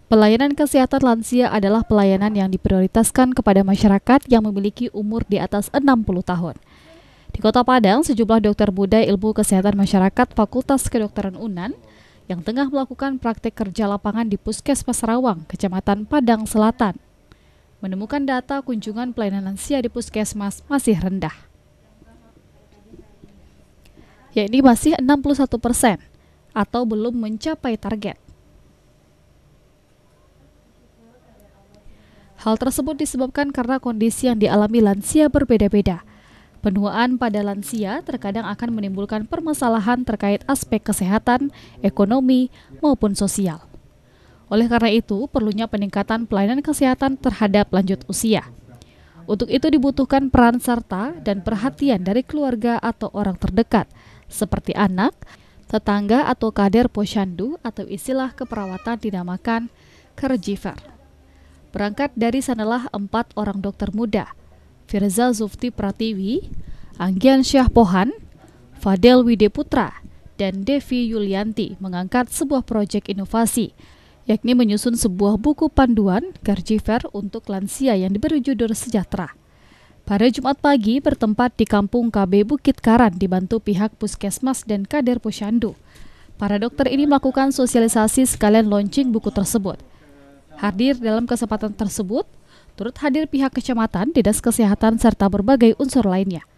Pelayanan kesehatan lansia adalah pelayanan yang diprioritaskan kepada masyarakat yang memiliki umur di atas 60 tahun. Di Kota Padang, sejumlah dokter muda ilmu kesehatan masyarakat Fakultas Kedokteran UNAN yang tengah melakukan praktek kerja lapangan di Puskesmas Rawang, Kecamatan Padang Selatan, menemukan data kunjungan pelayanan lansia di Puskesmas masih rendah, yakni masih 61% atau belum mencapai target. Hal tersebut disebabkan karena kondisi yang dialami lansia berbeda-beda. Penuaan pada lansia terkadang akan menimbulkan permasalahan terkait aspek kesehatan, ekonomi, maupun sosial. Oleh karena itu, perlunya peningkatan pelayanan kesehatan terhadap lanjut usia. Untuk itu dibutuhkan peran serta dan perhatian dari keluarga atau orang terdekat, seperti anak, tetangga atau kader posyandu atau istilah keperawatan dinamakan caregiver. Berangkat dari sanalah 4 orang dokter muda, Firza Zufti Pratiwi, Anggian Syah Pohan, Fadel Wide Putra, dan Devi Yulianti mengangkat sebuah proyek inovasi, yakni menyusun sebuah buku panduan caregiver untuk lansia yang diberi judul Sejahtera. Pada Jumat pagi bertempat di Kampung KB Bukit Karan dibantu pihak Puskesmas dan kader posyandu. Para dokter ini melakukan sosialisasi sekalian launching buku tersebut. Hadir dalam kesempatan tersebut, turut hadir pihak kecamatan, dinas kesehatan, serta berbagai unsur lainnya.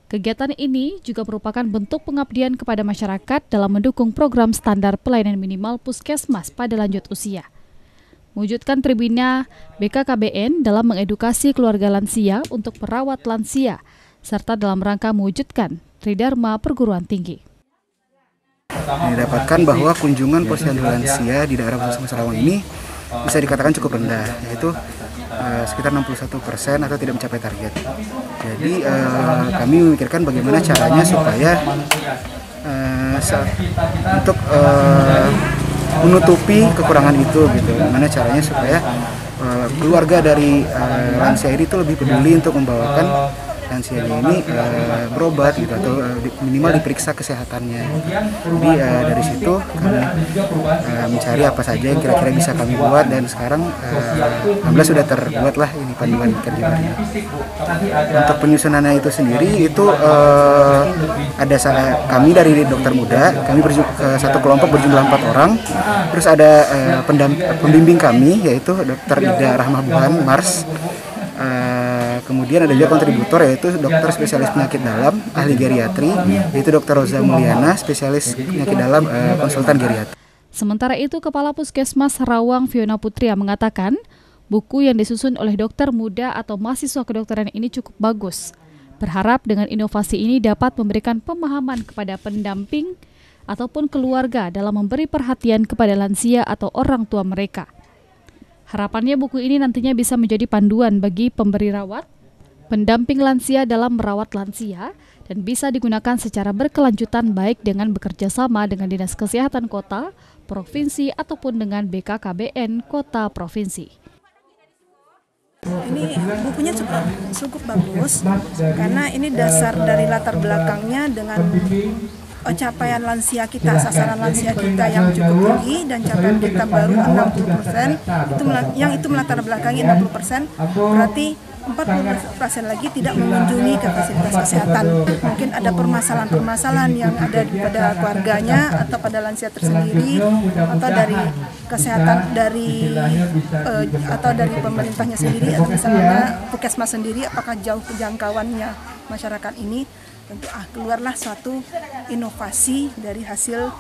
Kegiatan ini juga merupakan bentuk pengabdian kepada masyarakat dalam mendukung program standar pelayanan minimal Puskesmas pada lanjut usia. Mewujudkan tribina BKKBN dalam mengedukasi keluarga lansia untuk merawat lansia, serta dalam rangka mewujudkan Tridharma Perguruan Tinggi. Didapatkan bahwa kunjungan posyandu lansia di daerah Puskesmas Rawang ini bisa dikatakan cukup rendah, yaitu sekitar 61% atau tidak mencapai target. Jadi kami memikirkan bagaimana caranya supaya untuk menutupi kekurangan itu, gitu. Gimana caranya supaya keluarga dari lansia ini itu lebih peduli untuk membawakan lansianya ini berobat, gitu, atau minimal diperiksa kesehatannya. Jadi dari situ kami mencari apa saja yang kira-kira bisa kami buat, dan sekarang alhamdulillah sudah terbuat lah ini panduan caregivernya. Untuk penyusunannya itu sendiri itu ada kami dari dokter muda, kami satu kelompok berjumlah 4 orang, terus ada pembimbing kami yaitu Dr. Ida Rahmah Buhan Mars. Kemudian ada juga kontributor yaitu dokter spesialis penyakit dalam, ahli geriatri, yaitu Dr. Roza Mulyana, spesialis penyakit dalam, konsultan geriatri. Sementara itu, Kepala Puskesmas Rawang Fiona Putria mengatakan, buku yang disusun oleh dokter muda atau mahasiswa kedokteran ini cukup bagus. Berharap dengan inovasi ini dapat memberikan pemahaman kepada pendamping ataupun keluarga dalam memberi perhatian kepada lansia atau orang tua mereka. Harapannya buku ini nantinya bisa menjadi panduan bagi pemberi rawat, pendamping lansia dalam merawat lansia, dan bisa digunakan secara berkelanjutan baik dengan bekerja sama dengan Dinas Kesehatan Kota, Provinsi, ataupun dengan BKKBN Kota Provinsi. Ini bukunya cukup bagus, karena ini dasar dari latar belakangnya dengan capaian lansia kita, sasaran lansia kita yang cukup tinggi dan capaian kita baru 60%, itu melatar belakangi 60%, berarti 40% lagi tidak mengunjungi ke fasilitas kesehatan. Mungkin ada permasalahan-permasalahan yang ada pada keluarganya atau pada lansia tersendiri, atau dari kesehatan atau dari pemerintahnya sendiri, atau misalnya Puskesmas sendiri, apakah jauh kejangkauannya masyarakat ini. Tentu keluarlah suatu inovasi dari hasil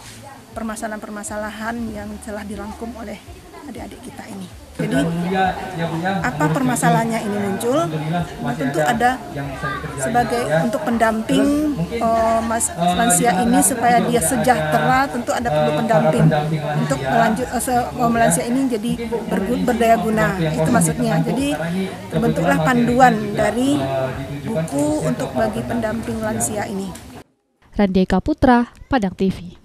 permasalahan-permasalahan yang telah dirangkum oleh adik-adik kita ini. Jadi apa permasalahannya ini muncul? Tentu ada sebagai untuk pendamping lansia ini supaya dia sejahtera, tentu ada perlu pendamping untuk lansia ini jadi berdaya guna. Itu maksudnya. Jadi terbentuklah panduan dari buku untuk bagi pendamping lansia ini. Randy Kaputra, Padang TV.